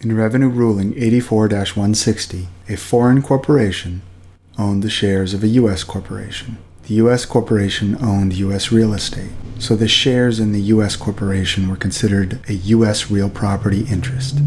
In Revenue Ruling 84-160, a foreign corporation owned the shares of a U.S. corporation. The U.S. corporation owned U.S. real estate, so the shares in the U.S. corporation were considered a U.S. real property interest.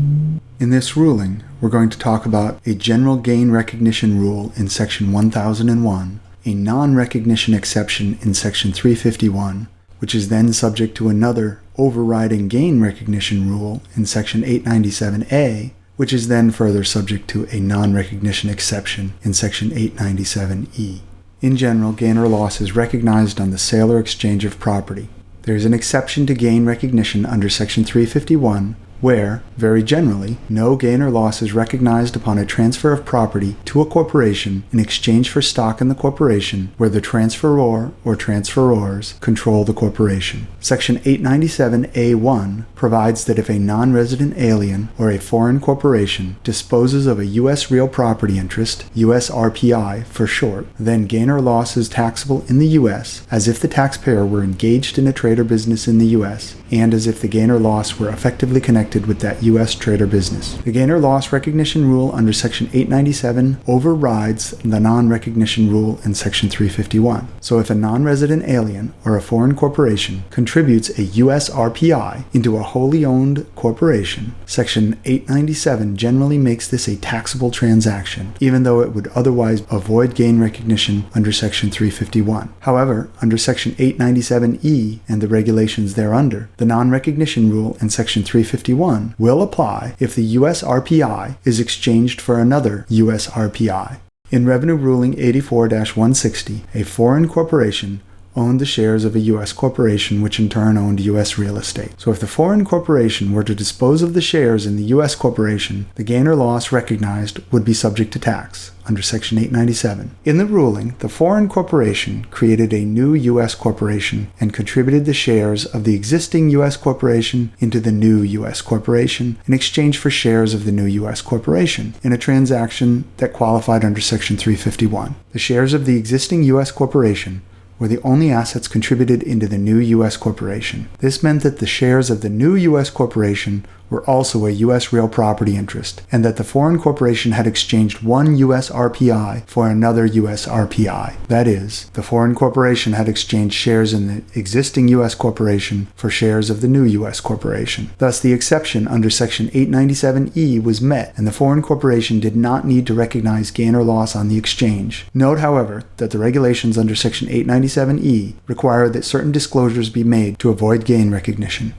In this ruling, we're going to talk about a general gain recognition rule in Section 1001, a non-recognition exception in Section 351, which is then subject to another overriding gain recognition rule in Section 897A, which is then further subject to a non-recognition exception in Section 897E. In general, gain or loss is recognized on the sale or exchange of property. There is an exception to gain recognition under Section 351, where, very generally, no gain or loss is recognized upon a transfer of property to a corporation in exchange for stock in the corporation where the transferor or transferors control the corporation. Section 897A1 provides that if a non-resident alien or a foreign corporation disposes of a U.S. real property interest, USRPI for short, then gain or loss is taxable in the U.S. as if the taxpayer were engaged in a trade or business in the U.S. and as if the gain or loss were effectively connected with that U.S. trade or business. The gain or loss recognition rule under Section 897 overrides the non-recognition rule in Section 351. So if a non-resident alien or a foreign corporation contributes a USRPI into a wholly owned corporation, Section 897 generally makes this a taxable transaction, even though it would otherwise avoid gain recognition under Section 351. However, under Section 897E and the regulations thereunder, the non-recognition rule in Section 351 will apply if the USRPI is exchanged for another USRPI. In Revenue Ruling 84-160, a foreign corporation owned the shares of a U.S. corporation which in turn owned U.S. real estate. So if the foreign corporation were to dispose of the shares in the U.S. corporation, the gain or loss recognized would be subject to tax under Section 897. In the ruling, the foreign corporation created a new U.S. corporation and contributed the shares of the existing U.S. corporation into the new U.S. corporation in exchange for shares of the new U.S. corporation in a transaction that qualified under Section 351. The shares of the existing U.S. corporation were the only assets contributed into the new U.S. corporation. This meant that the shares of the new U.S. corporation were also a U.S. real property interest, and that the foreign corporation had exchanged one U.S. RPI for another U.S. RPI. That is, the foreign corporation had exchanged shares in the existing U.S. corporation for shares of the new U.S. corporation. Thus, the exception under Section 897E was met, and the foreign corporation did not need to recognize gain or loss on the exchange. Note, however, that the regulations under Section 897E require that certain disclosures be made to avoid gain recognition.